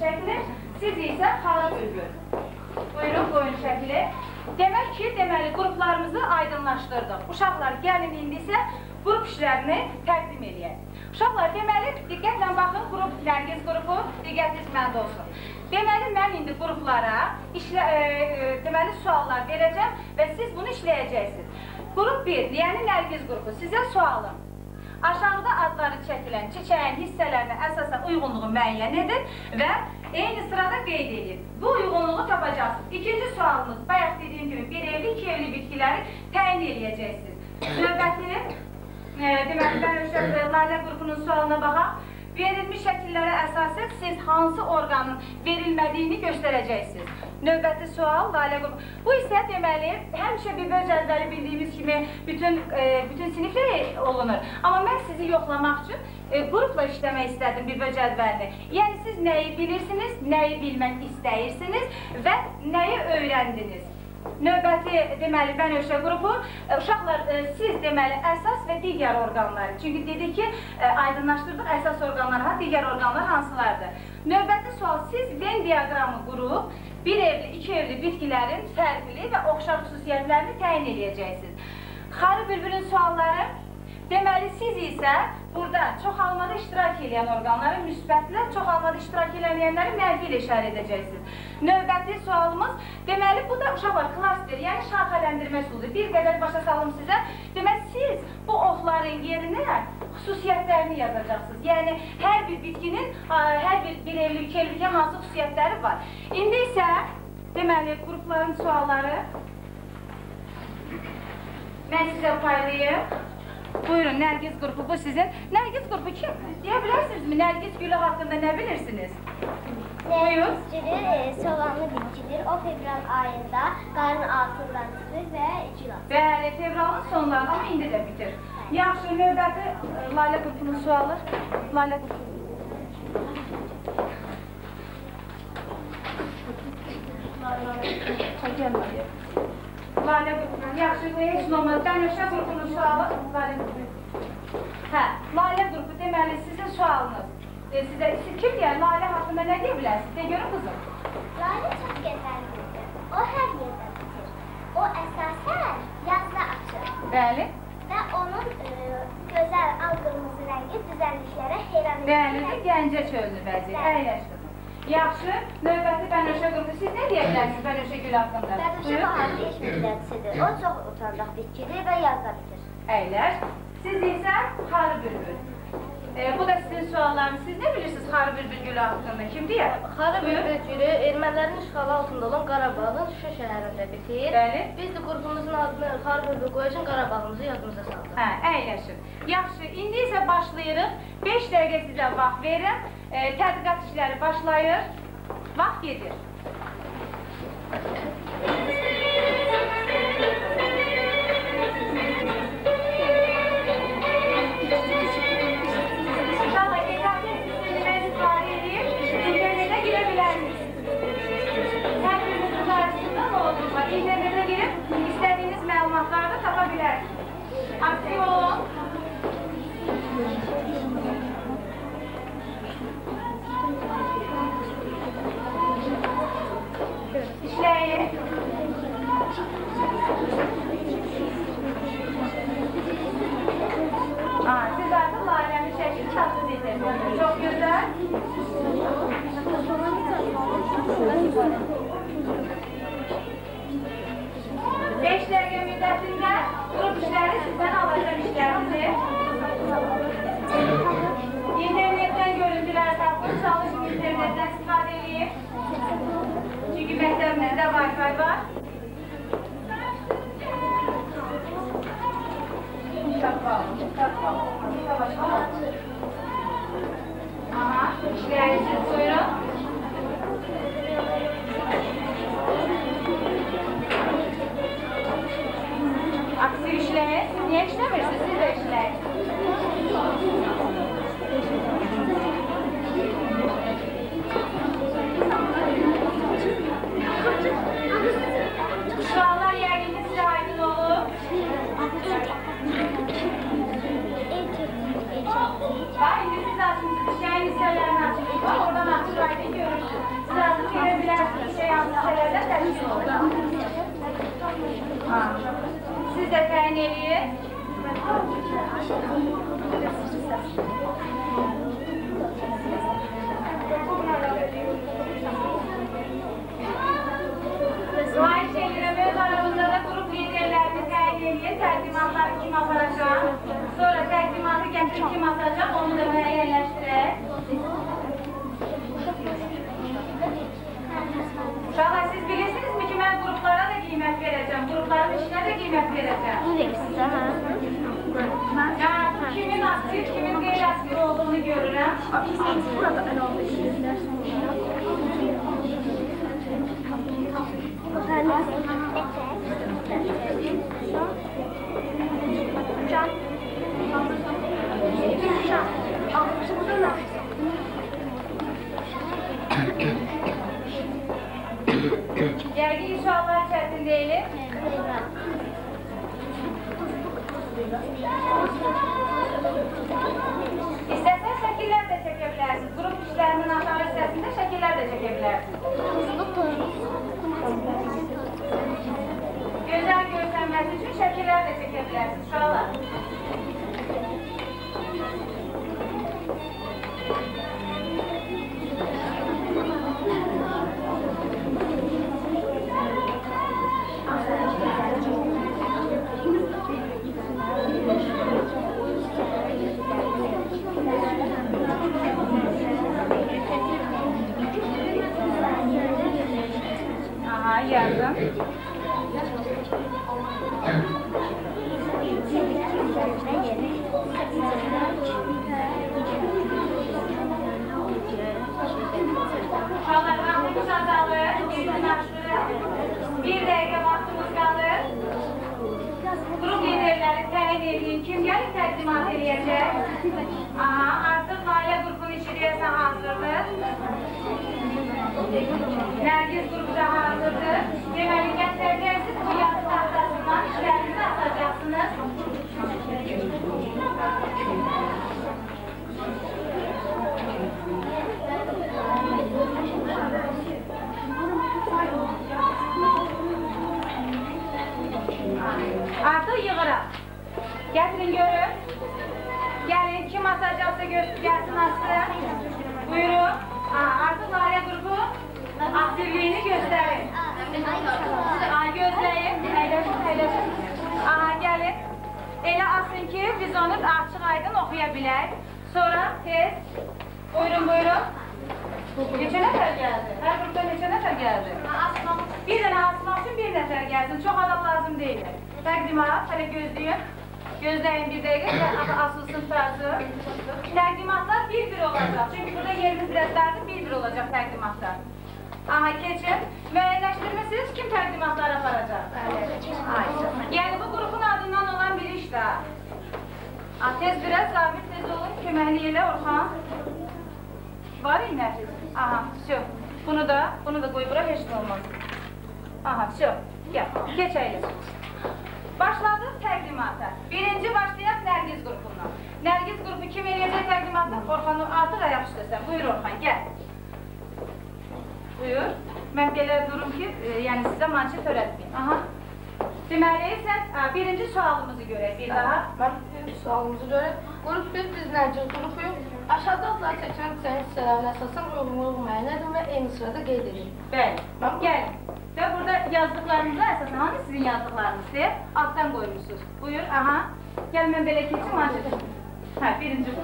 şəkli, siz isə xara bülbül. Buyurun, qoyun şəkli. Demək ki, deməli, qruplarımızı aydınlaşdırdıq. Uşaqlar, gəlin indi isə qrup işlərini təqdim edək. Uşaqlar, deməli, diqqətlə baxın, qrup, Nərgiz qrupu, diqqətiniz məndə olsun. Deməli, mən indi qruplara deməli, suallar verəcəm və siz bunu işləyəcəksiniz. Qrup 1, yəni Nərgiz qrupu, sizə sualım. Aşağıda adları çəkilən çiçəyin hissələrinə əsasən uyğunluğu müəyyən edin və eyni sırada qeyd edin. Bu uyğunluğu tapacaqsınız. İkinci sualımız, bayaq dediyim kimi, bir evli, iki evli bitkiləri təyin edəcəksiniz. Növbəti, deməli, mən Lalə qrupunun sualına baxaq. Verilmiş şəkillərə əsasən siz hansı orqanın verilmədiyini göstərəcəksiniz. Növbəti sual, Lalə qrupu. Bu isə deməli, həmişə bir cədvəli bildiyimiz kimi bütün siniflər olunur. Amma mən sizi yoxlamaq üçün qrupla işləmək istədim bir cədvəlini. Yəni, siz nəyi bilirsiniz, nəyi bilmək istəyirsiniz və nəyi öyrəndiniz. Növbəti, deməli, Bənövşə qrupu, uşaqlar, siz deməli, əsas və digər orqanları. Çünki dedik ki, aydınlaşdırdıq əsas orqanlar, digər orqanlar hansılardır? Növbəti sual, siz Venn diaqramı qurub, bir evli, iki evli bitkilərin fərqli və oxşar xüsusiyyətlərini təyin edəcəksiniz. Xarı bülbülün sualları, deməli, siz isə burada çoxalmada iştirak edən orqanları müsbətlə, çoxalmada iştirak edənləri mənfi ilə işarə edəcəksiniz. Növbəti sualımız, deməli, bu da uşaqlar klaster, yəni şaxələndirmə üsuludur. Bir qədər başa salım sizə. Deməli, siz bu oxların yerinə xüsusiyyətlərini yazacaqsınız. Yəni, hər bir bitkinin, hər bir evli, iki evli hansı xüsusiyyətləri var. İndi isə, deməli, qrupların sualları mən sizə paylayım. Buyurun, Nərgiz qrupu bu sizin. Nərgiz qrupu kim? Deyə bilərsinizmi? Nərgiz gülü haqqında nə bilirsiniz? Nərgiz gülü soğanlı bitkidir. O fevral ayında qarın altından çıxır və icra. Bəli, fevralın sonlarında, amma indi də bitir. Yaxşı, növbəti Lalə qrupunun sualı. Lalə qrupu. Lalə qrupunun, yaxşı, bu heç olmaz. Bənövşə qrupunun sualı. Lalə qrupu. Hə, Lalə qrupu deməli, sizin sualınız. Siz kim deyər, Lalə haqqında nə deyə bilərsiniz? De görün, qızım. Lalə çox gözəldir. O hər yerdə bitir. O əsasən yazda açır. Bəli. Və onun gözəl al-qırmızı rəngi düzəlliklərə heyran edir. Bəli, Gəncə çölünü bəzir. Əyləşdir. Yaxşı, növbəti Bənövşə qrupu. Siz nə deyə bilərsiniz Bənövşə gül haqqında? Bənövşə baharlı iş millətçidir. O çox utandaq bitkidir və yazda bitir. Əyləş. Siz isə xarı bülbül. Bu da sizin suallarınız. Siz nə bilirsiniz xarı bülbül gülü haqqında? Kim deyər? Xarı bülbül gülü ermənilərin işğalı altında olan Qarabağın Şuşa şəhərində bitir. Bəli. Biz də qrupumuzun adını xarı bülbül qoyacaq Qarabağımızı yadımıza saldıq. Hə, əyləşin. Yaxşı, indi isə başlayırıq. 5 dəqiqə sizə vaxt verin. Tədqiqat işləri başlayır. Vaxt gedir. İnternetə girib, istədiyiniz məlumatları da tapa bilərsiniz. Aktiv olun. İşləyin. Siz artıq Lalənin şəkil çatdınız etirsiniz. Çox gözəl. 5 dəqiqə müddətində qrup işləri sizdən alacaq işlərinizi. İnternetdən görüntülər tapın, çalışın internetdən istifadə edin. Çünki məktəbimizdə Wi-Fi var. Aha, işlərinizi buyurun. Aktiv işləyin. Niyə işləmirsiniz? Siz də işləyin. Suallar yəqin sizə aydın olur. Bax, indi siz açmışsınız. Şeyin hissələrini açmışsınız. Oradan açıq aydın. Suay çeviremiz aramızda da grup liderlerini təyin edin, təqdimatları kim aparacaq, sonra təqdimatı gətirib kim atacaq, onu da müəyyənləşdirək. Uşaqlar, siz bilirsinizmi ki, mən qruplara da qiymət verəcəm, qrupların işinə də qiymət verəcəm. Bunu verirsiniz, ha? Yəni, kimin aktiv, kimin qeyri-aktiv olduğunu görürəm. Burada ən oldu işləyirlər. Yəqin suallar çətin deyil. İstəsən şəkillər də çəkə bilərsiniz. Qrup işlərinin aşağı hissəsində şəkillər də çəkə bilərsiniz. Gözəl görsənməsi üçün şəkillər də çəkə bilərsiniz. Uşaqlar. Aha, yazdım. Uşaqlar, vaxtımız azalır. Bir dəqiqə vaxtımız qalır. Qrup liderləri təyin edin. Kim gəlib təqdimat eləyəcək? Aha, artıq layihə qrupun işi deyəsən hazırdır. Nərgiz qrupu da hazırdır. Deməli, gətirəcəksiniz bu yazı tahtasından işlərinizi atacaqsınız. Artıq yığıraq. Gətirin görün. Gəlin, kim asacaqsa gəlsin asın. Buyurun. Artıq layihə qrupu aktivliyini göstərin. Gözləyin. Əyləşin. Aha, gəlin. Elə asın ki, biz onu açıq aydın oxuya bilək. Sonra tez. Buyurun. Neçə nəfər gəldi? Hər qrupda neçə nəfər gəldi? Bir dənə asmaq üçün bir nəfər gəlsin. Çox adam lazım deyil. Təqdimat, hələ gözləyin. Gözləyin bir dəqiqə, asılsın tarzı. Təqdimatlar bir-bir olacaq. Çünki burada yerimiz biraz dardır, bir-bir olacaq təqdimatlar. Aha, keçin. Müəyyənləşdirmişsiniz, kim təqdimatlar aparacaq? Yəni, bu qrupun adından olan bir işdir. Tez biraz, Zabit tez olun, köməkli elə Orxan. Var iynəsiz? Aha, всё. Bunu da qoy bura, heç nə olmaz. Aha, всё. Gəl, keç əyləsin. Başladıq təqdimata. Birinci başlayaq Nərgiz qrupundan. Nərgiz qrupu kim eləyəcək təqdimatı? Orxanı artıq ayaq üstəsən. Buyur Orxan, gəl. Buyur. Mən belə durum ki, yəni sizə mançı törətməyim. Aha. Deməli, sən birinci sualımızı görək bir daha. Mən sualımızı görək. Qrup 1, biz Nərgiz qrupuyuq. Aşağıda adlar çəkilən hissələrin əsasən uyğunluğu müəyyən edin və eyni sırada qeyd edin. Bəli. Gəlin. Və burada yazdıqlarınızda əsasən hangi sizin yazdıqlarınızdır? Altdan qoymuşsunuz. Buyur, aha. Gəl, mən belə keçim, ancaq. Hə, birinci bu.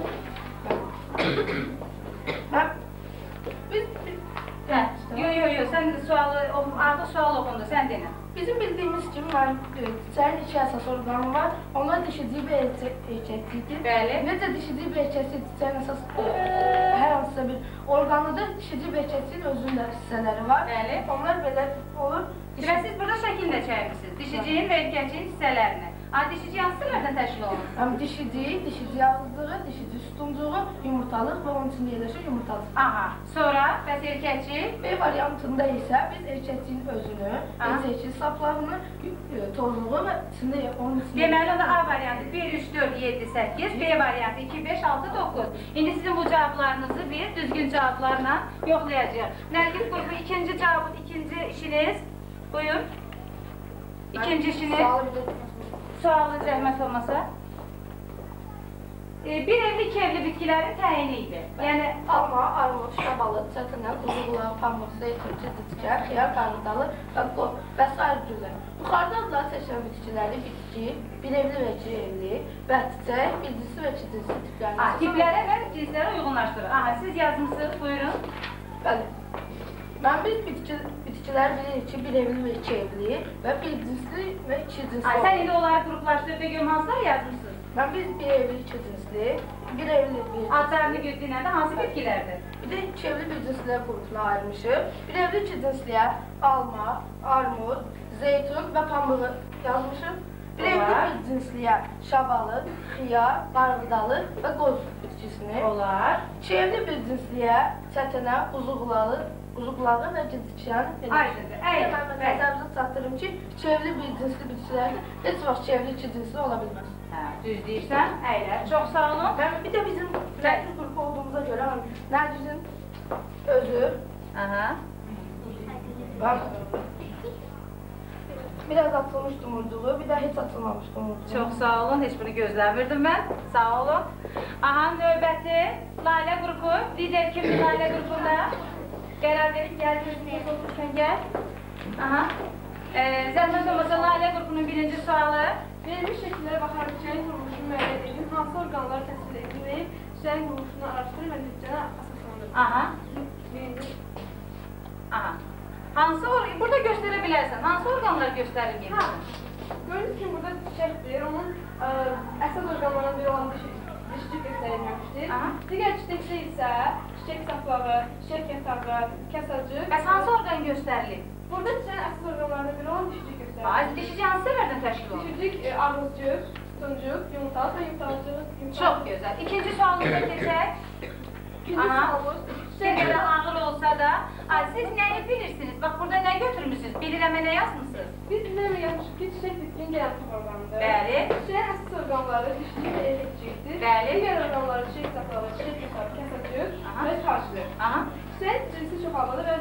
Yox, sən sualı, artıq sual oxundu, sən denə. Bizim bildiyimiz kimi, çiçəyin iki əsas orqanı var. Onlar dişiciyi və erkəkliyidir. Bəli. Necə dişiciyi və erkəkliyi çiçəyin əsas hər hansısa bir orqanıdır. Dişiciyi və erkəkliyin özünün də hissələri var. Bəli. Onlar belə olur. Və siz burada şəkillə çəkmişsiniz, dişiciyin və erkəkliyin hissələrini. Dişici hansı sırlardan təşkil olunur? Dişiciyi, dişici ağızlığı, dişici sütuncuğu, yumurtalıq və onun içində yerləşir yumurtalıq. Aha, sonra bəs erkəkçi? B variantında isə biz erkəkçiyin özünü, erkəkçi saplarını, tozluğu və içində onun içində... Deməli, onda A variantı 1, 3, 4, 7, 8, B variantı 2, 5, 6, 9. İndi sizin bu cavablarınızı biz düzgün cavablarla yoxlayacağıq. Nərgiz qrupu ikinci işiniz, buyur. İkinci işiniz. Sualı zəhmət olmasa. Bir evli, iki evli bitkilərin təyini idi. Yəni, Alma, armud, şabalıd, çətinə, quzuqulağı, pamuk, zeytin, cidicə, xiyar, qarğıdalı və sair cürlər. Yuxarıda adları seçilən bitkiləri bitki, bir evli və iki evli və çiçək, bildisi və çiçək tiplərini. tiplərə və cinslərə uyğunlaşdırır. Aha, siz yazmısınız, buyurun. Bəli. Biz bitkilər bilirik ki, bir evli və iki evli və bir cinsli və iki cinsli olur. Sən indi onları qruplaşdırıb və hansılar yazmısınız? Biz bir evli, iki cinsli, bir evli, bir cinsli. Adlarını götürəndə hansı bitkilərdir? Bir də iki evli bir cinsliyə qrupuna ayırmışıq. Bir evli iki cinsliyə alma, armud, zeytun və pamuğu yazmışıq. Bir evli bir cinsliyə şabalıd, xiyar, qarğıdalı və qoz bitkisini. Olar. İki evli bir cinsliyə çətinə, quzuqulağı və cidicəni. Aydındır. Mən nəzərinizə çatdırım ki, iki evli bir cinsli bitkilərdə heç vaxt iki evli iki cinsli ola bilməz. Hə, düz deyirsən, əyləş. Çox sağ olun. Bir də bizim Nərgiz qrupu olduğumuza görə Nərgizin özü biraz atılmış dumurduğu, bir də heç atılmamış dumurduğu. Çox sağ olun, heç bunu gözləmirdim mən. Sağ olun. Aha, növbəti Layla qrupu. Lider kimdir Layla qrupunda? Qərar verib gəldiniz, otururkən gəl. Aha. Zəhmət olmasa Layla qrupunun birinci sualı. Verilmiş şəkillərə baxaraq çiçəyin quruluşunu müəyyən edin, hansı orqanlar təsvir edilməyib, çiçəyin quruluşunu araşdırın və nəticəni əsaslandırın. Aha. Birinci. Aha. Hansı orqan? Burada göstərə bilərsən. Hansı orqanlar göstərilməyib? Gördüyünüz kimi burada çiçəkdir, onun əsas orqanlarından biri olan dişicik göstərilməmişdir. Digər çiçəkdə isə çiçək saplağı, çiçək yatağı, kəsacıq. Bəs hansı orqan göstərilib? Burada çiçəyin əsas orqanlarından biri olan dişicik göstərilmişdir. Dişici hansı səvərdən təşkil olunur? Dişicik, armudcuk, tutuncuk, yumurtalı və yumurtalıcıq. Çox gözəl. İkinci sualımıza keçək. İkinci sualımız. Sizə qədər ağır olsa da, siz nəyi bilirsiniz? Bax, burada nə götürmüşsünüz? Bilirəmə nə yazmışsınız? Biz bilirəmə yazmışıq ki, çiçək bitkinin gələn orqanıdır. Bəli. Çiçəyin əsas orqanları dişli və erkəkcikdir. Bəli. Digər orqanları çiçək saplağı, çiçək yatağı, kəsacıq və çarşıdır. Çiçəyin cinsi çoxalmalı və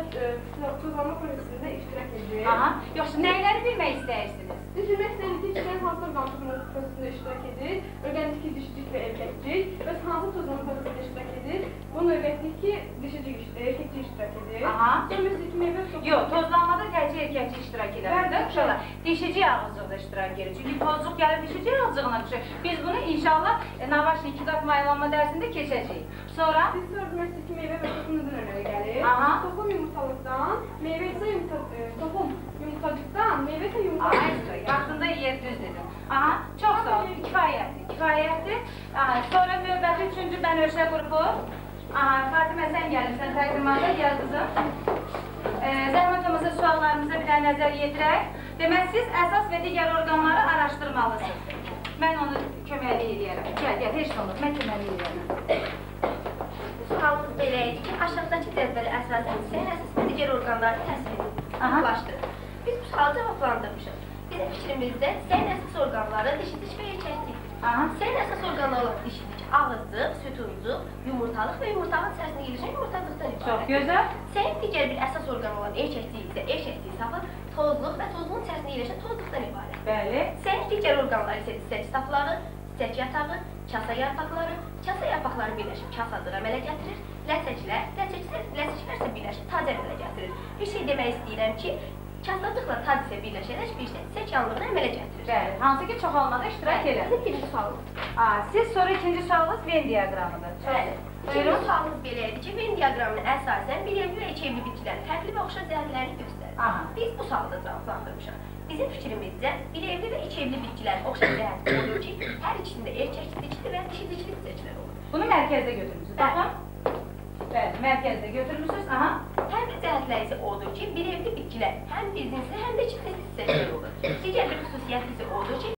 tuzlanma prosesində iştirak edir. Yoxsa nəyləri bilmək istəyirsiniz? Biz bilmək istəyirik ki, çiçəyin hansı orqan tuzlanma prosesində iştirak edir, orqanik ki, dişicik və erkəkcik və hansı tuzlanma prosesində iştirak edir, bu növbətlik ki, erkəkcik iştirak edir. Deməsi ki, meyvə çox... Yox, tozlanmada təcih erkəkcik iştirak edir. Uşaqlar, dişicik ağızcıqda iştirak edir. Çünki tozluq gəlib dişicik ağızcığına düşür. Biz bunu inşallah Navaşlı 2 qat maylanma dərsində keçəcəyik. Sonra? Biz sonra deməsi ki, meyvə və toxum nədən əmələ gəlir? Toxum yumurtalıqdan, meyvə isə toxum yumurtacıqdan, meyvə isə yumurtalıqdan. Vaxtında yer düz dedim. Çox sağ olun, kifayətdir. Sonra növbəti üçüncü bənövşə qrupu. Fatimə, sən gəlirsən təqdimata, gəl qızım. Zəhmət olmasa suallarımıza bir daha nəzər yetirək. Demək, siz əsas və digər orqanları araşdırmalısınız. Mən onu köməkli edəyərəm. Gəl, heç olmaz, mən köməkli edəyərəm. Sualımız belə idi ki, aşağıdakı cədvələ əsasən çiçəyin əsas və digər orqanları təsvir edin. Biz bu sualı cavablandırmışıq. Bizim fikrimizdə çiçəyin əsas orqanları dişidiş və erkəklikdir. Çiçəyin əsas orqanları olan dişidiş, ağızcıq, sütuncuq, yumurtalıq və yumurtalıq içərisində yerləşən yumurtacıqdan ibarət. Çox gözəl. Çiçəyin digər bir əsas orqanı olan erkəklik isə erkəklik safı, tozluq və tozluğun içərisində yerləşən tozluqdan ibarət. Bəli. Çiçəyin digər orqanları isə çiçək saplağı, çiçək yatağı, kasa yarpaqları, kasa yarpaqları birləşib kasadıq əmələ gətirir, ləçəklər isə birləşib tac əmələ gətirir. Bir şey demək istəyirəm ki, kasacıqla tac isə birləşərək bir çiçək yanlığını əmələ gətirir. Bəli, hansı ki çoxalmada iştirak edir. Bizim birinci sualımız. Siz sonra ikinci sualınız Venn diaqramıdır. Bəli. İkinci sualımız belə idi ki, Venn diaqramına əsasən bir evli və iki evli bitkilərin fərqli və oxşar cəhətlərini göstərir. Biz bu sualı da cavablandırmışıq. Bizim fikrimizcə, bir evli və iki evli bitkilərin oxşar cəhəti olur ki, hər ikisində erkəklikli və dişilikli çiçəklər olur. Bunu mərkəzdə götürmüşsünüz. Baxın. Bəli, mərkəzdə götürmüşsünüz. Fərqli cəhətlər isə odur ki, bir evli bitkilər həm bir cinsli, həm də çiftli çiçəklər olur. Digər bir xüsusiyyət isə odur ki,